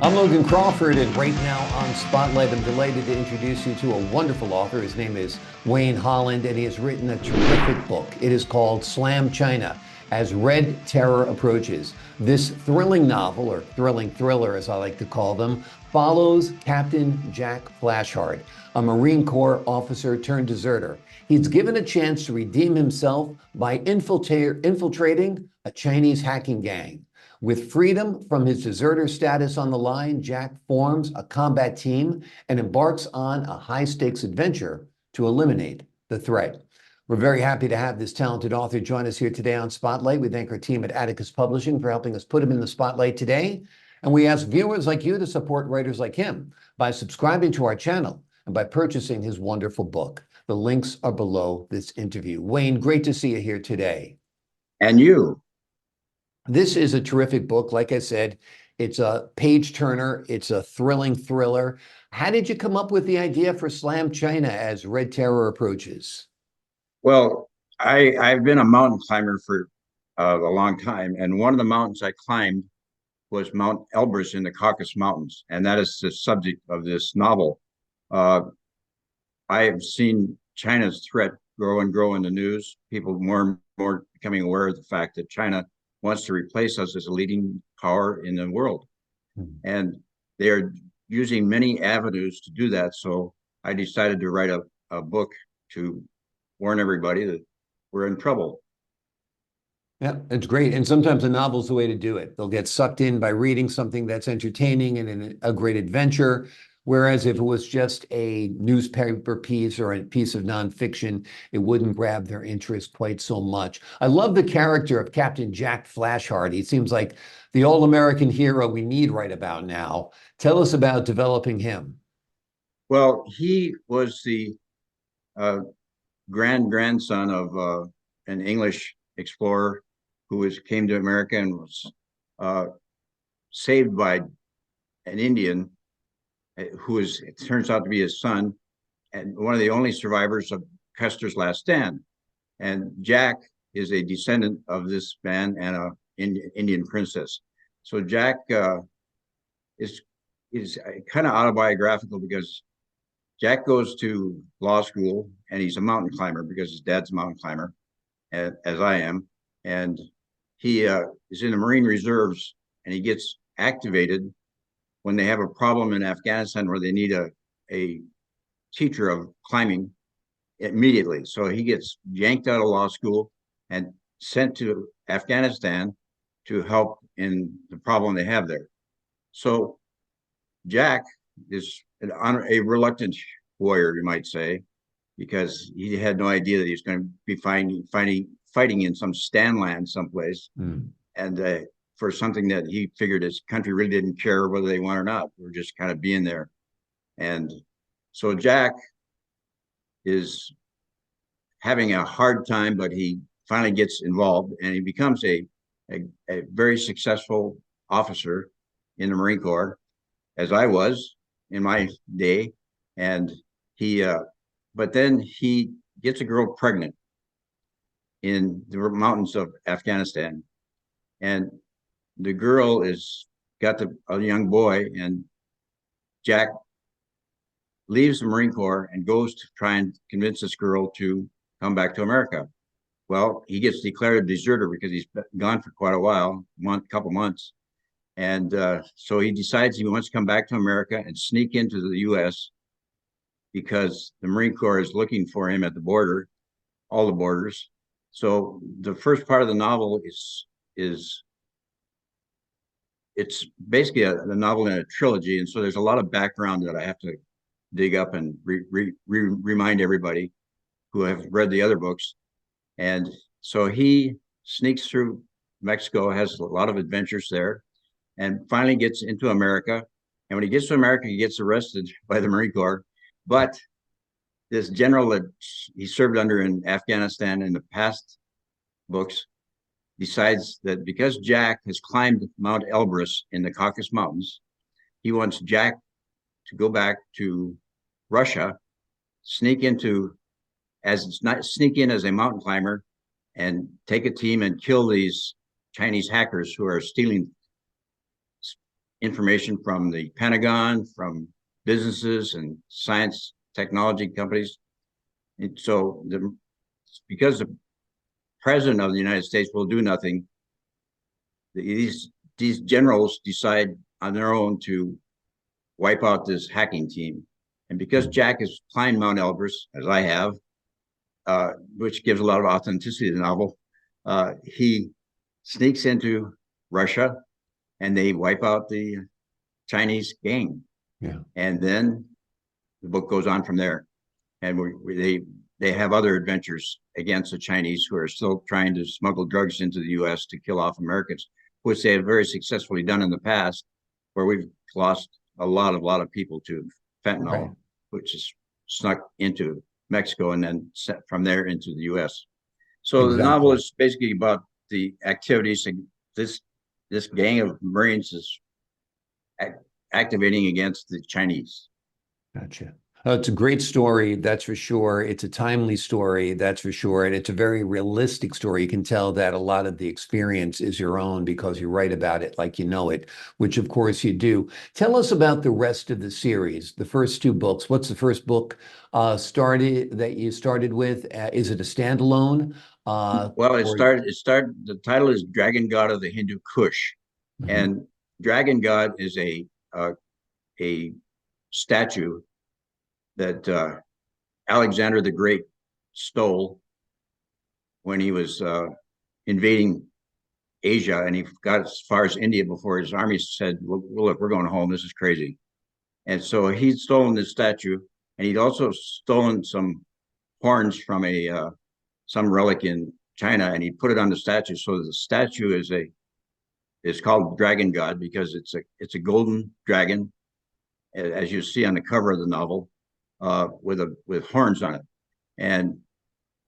I'm Logan Crawford, and right now on Spotlight, I'm delighted to introduce you to a wonderful author. His name is Wayne Haaland, and he has written a terrific book. It is called Slam China as Red Terror Approaches. This thrilling novel, or thrilling thriller as I like to call them, follows Captain Jack Flashhardt, a Marine Corps officer turned deserter. He's given a chance to redeem himself by infiltrating a Chinese hacking gang. With freedom from his deserter status on the line, Jack forms a combat team and embarks on a high-stakes adventure to eliminate the threat. We're very happy to have this talented author join us here today on Spotlight. We thank our team at Atticus Publishing for helping us put him in the spotlight today. And we ask viewers like you to support writers like him by subscribing to our channel and by purchasing his wonderful book. The links are below this interview. Wayne, great to see you here today. And you. This is a terrific book. Like I said, it's a page turner. It's a thrilling thriller. How did you come up with the idea for Slam China as Red Terror approaches? Well, I've been a mountain climber for a long time, and one of the mountains I climbed was Mount Elbrus in the Caucasus Mountains, and that is the subject of this novel. Uh, I have seen China's threat grow and grow in the news. People more and more becoming aware of the fact that China wants to replace us as a leading power in the world, and they are using many avenues to do that. So I decided to write a book to warn everybody that we're in trouble. Yeah, it's great. And sometimes a novel's the way to do it. They'll get sucked in by reading something that's entertaining and a great adventure. Whereas if it was just a newspaper piece or a piece of nonfiction, it wouldn't grab their interest quite so much. I love the character of Captain Jack Flashhardt. He seems like the all-American hero we need right about now. Tell us about developing him. Well, he was the uh, grandson of an English explorer came to America and was uh, saved by an Indian it turns out to be his son, and one of the only survivors of Custer's last stand. And Jack is a descendant of this man and a Indian princess. So Jack is is kind of autobiographical because Jack goes to law school and he's a mountain climber because his dad's a mountain climber, as I am, and he is in the Marine Reserves and he gets activated when they have a problem in Afghanistan where they need a teacher of climbing immediately. So he gets yanked out of law school and sent to Afghanistan to help in the problem they have there. So Jack is a reluctant warrior, you might say, because he had no idea that he was going to be fighting in some stand land someplace. And for something that he figured his country really didn't care whether they won or not. We're just kind of being there. And so Jack is having a hard time, but he finally gets involved and he becomes a very successful officer in the Marine Corps, as I was in my day. And but then he gets a girl pregnant in the mountains of Afghanistan. And the girl is got a young boy, and Jack leaves the Marine Corps and goes to try and convince this girl to come back to America. Well, he gets declared a deserter because he's been gone for quite a while, couple months. And so he decides he wants to come back to America and sneak into the U.S. because the Marine Corps is looking for him at the border, all the borders. So the first part of the novel is it's basically a novel in a trilogy, and so there's a lot of background that I have to dig up and remind everybody who have read the other books. And so he sneaks through Mexico, has a lot of adventures there, and finally gets into America. And when he gets to America, he gets arrested by the Marine Corps. But this general that he served under in Afghanistan in the past books decides that because Jack has climbed Mount Elbrus in the Caucasus Mountains, he wants Jack to go back to Russia, sneak in as a mountain climber, and take a team and kill these Chinese hackers who are stealing information from the Pentagon, from businesses and science technology companies. And so because the president of the United States will do nothing, these generals decide on their own to wipe out this hacking team. And because Jack has climbed Mount Elbrus, as I have, which gives a lot of authenticity to the novel, he sneaks into Russia and they wipe out the Chinese gang. Yeah. And then the book goes on from there. And they have other adventures against the Chinese who are still trying to smuggle drugs into the U.S. to kill off Americans, which they have very successfully done in the past, where we've lost a lot of people to fentanyl, right, which is snuck into Mexico and then set from there into the U.S. So exactly. The novel is basically about the activities this gang of Marines is activating against the Chinese. Gotcha. It's a great story, that's for sure. It's a timely story, that's for sure. And it's a very realistic story. You can tell that a lot of the experience is your own because you write about it like you know it, which of course you do. Tell us about the rest of the series, the first two books. What's the first book that you started with? Is it a standalone? Well, it started, the title is Dragon God of the Hindu Kush. Mm-hmm. And Dragon God is a statue that Alexander the Great stole when he was invading Asia, and he got as far as India before his army said, well, look, we're going home, this is crazy. And so he'd stolen this statue, and he'd also stolen some horns from some relic in China, and he put it on the statue. So the statue is called Dragon God because it's a golden dragon, as you see on the cover of the novel, with horns on it, and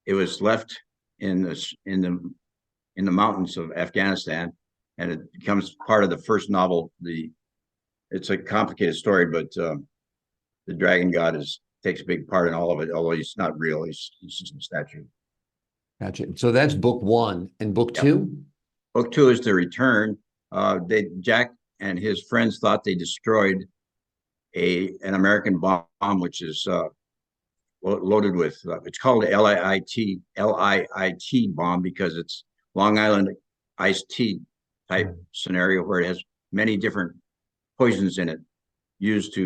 it was left in the mountains of Afghanistan, and it becomes part of the first novel. It's a complicated story, but the Dragon God takes a big part in all of it, although he's not real. He's just a statue. Gotcha. So that's book one, and book two. Book two is The Return. Jack and his friends thought they destroyed an American bomb, which is loaded with, it's called LIIT bomb because it's Long Island iced tea type scenario where it has many different poisons in it used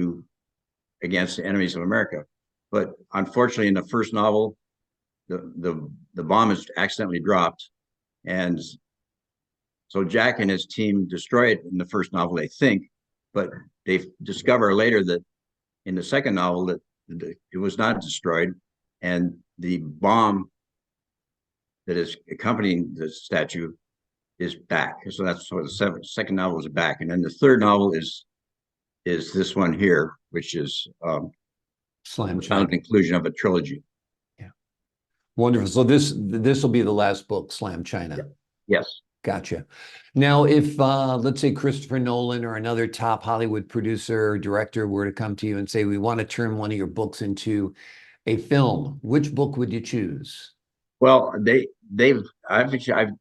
against the enemies of America. But unfortunately, in the first novel, the bomb is accidentally dropped, and so Jack and his team destroy it in the first novel, they think, but they discover later that in the second novel that it was not destroyed, and the bomb that is accompanying the statue is back. So that's what the second novel is back, and then the third novel is this one here, which is Slam China, the conclusion of a trilogy. Yeah, wonderful. So this will be the last book, Slam China. Yeah. Yes. Gotcha. Now, if let's say Christopher Nolan or another top Hollywood producer or director were to come to you and say, we want to turn one of your books into a film, which book would you choose? Well, I've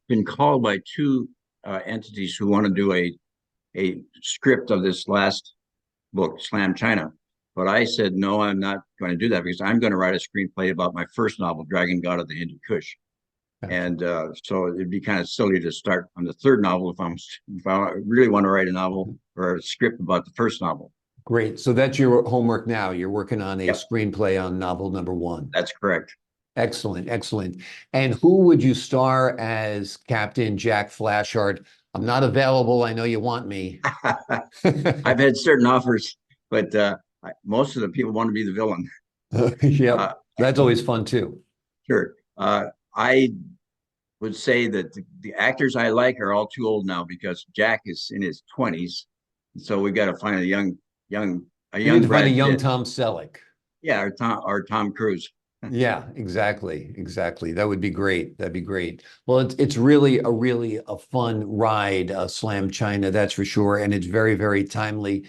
been called by two entities who want to do a script of this last book, Slam China. But I said, no, I'm not going to do that because I'm going to write a screenplay about my first novel, Dragon God of the Hindu Kush. Gotcha. And so it'd be kind of silly to start on the third novel if I really want to write a novel or a script about the first novel. Great. So that's your homework now. You're working on a screenplay on novel number one. That's correct. Excellent, excellent. And who would you star as Captain Jack Flashhardt? I'm not available. I know you want me. I've had certain offers, but most of the people want to be the villain. Yeah, that's always fun too. Sure. I would say that the actors I like are all too old now because Jack is in his 20s. So we got to find a young You need to find a young Tom Selleck. Yeah, or Tom Cruise. Yeah, exactly. That would be great. That'd be great. Well, it's really a fun ride, Slam China, that's for sure. And it's very, very timely.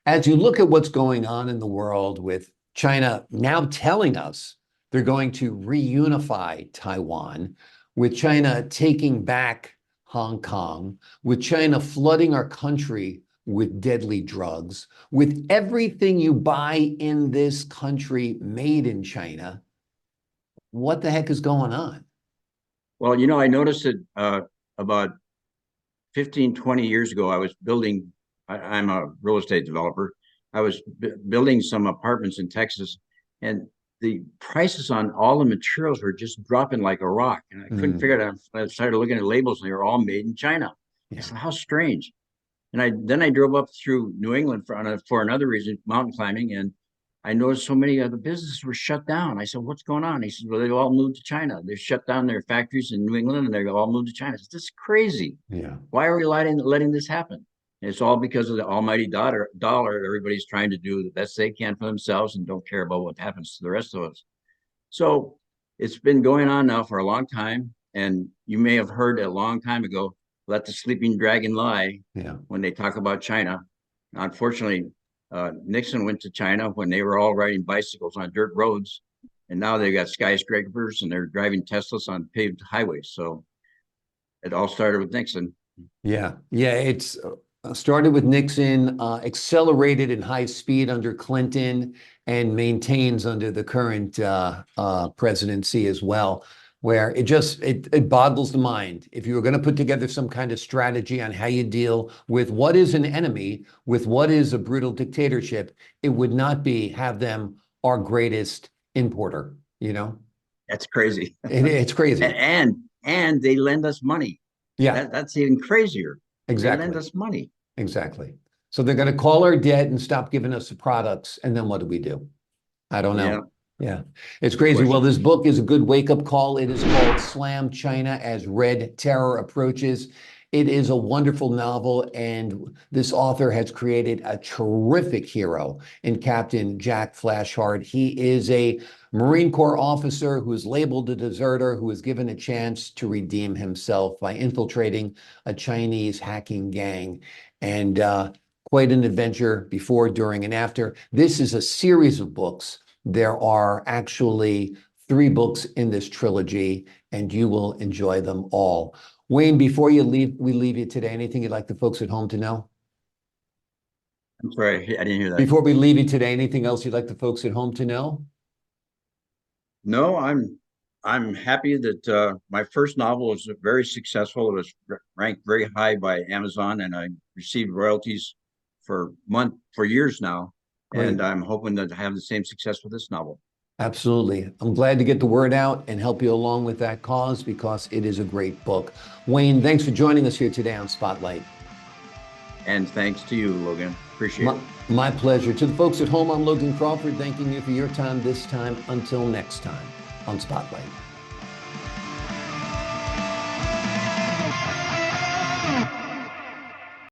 As you look at what's going on in the world with China now telling us they're going to reunify Taiwan, with China taking back Hong Kong, with China flooding our country with deadly drugs, with everything you buy in this country made in China. What the heck is going on? Well, you know, I noticed it about 15, 20 years ago. I was building, I'm a real estate developer. I was building some apartments in Texas, and the prices on all the materials were just dropping like a rock. And I couldn't figure it out. I started looking at labels, and they were all made in China. I said, how strange. And I drove up through New England for another reason, mountain climbing, and I noticed so many of the businesses were shut down. I said, "What's going on?" He said, "Well, they all moved to China. They shut down their factories in New England, and they all moved to China." I said, "This is crazy. Yeah. Why are we letting this happen?" And it's all because of the almighty dollar. Everybody's trying to do the best they can for themselves and don't care about what happens to the rest of us. So it's been going on now for a long time, and you may have heard a long time ago, "Let the sleeping dragon lie." Yeah. When they talk about China. Unfortunately, Nixon went to China when they were all riding bicycles on dirt roads, and now they got skyscrapers and they're driving Teslas on paved highways. So it all started with Nixon. Yeah. Yeah. It's started with Nixon, accelerated in high speed under Clinton, and maintains under the current presidency as well, where it boggles the mind. If you were going to put together some kind of strategy on how you deal with what is an enemy, with what is a brutal dictatorship, it would not be have them our greatest importer, you know? That's crazy. It's crazy. And they lend us money. Yeah, That's even crazier. They lend exactly. us money. Exactly. So they're going to call our debt and stop giving us the products. And then what do? I don't Yeah. know. Yeah, it's Good crazy. Well, question. this book is a good wake-up call. It is called Slam China as Red Terror Approaches. It is a wonderful novel, and this author has created a terrific hero in Captain Jack Flashhardt. He is a Marine Corps officer who is labeled a deserter, who is given a chance to redeem himself by infiltrating a Chinese hacking gang. And quite an adventure before, during, and after. This is a series of books. There are actually 3 books in this trilogy, and you will enjoy them all. Wayne, before we leave you today, anything you'd like the folks at home to know? I'm sorry, I didn't hear that. Before we leave you today, anything else you'd like the folks at home to know? No, I'm happy that my first novel was very successful. It was ranked very high by Amazon, and I received royalties for years now. Great. And I'm hoping to have the same success with this novel. Absolutely. I'm glad to get the word out and help you along with that cause, because it is a great book. Wayne, thanks for joining us here today on Spotlight. And thanks to you, Logan. Appreciate it. My pleasure. To the folks at home, I'm Logan Crawford, thanking you for your time this time. Until next time on Spotlight.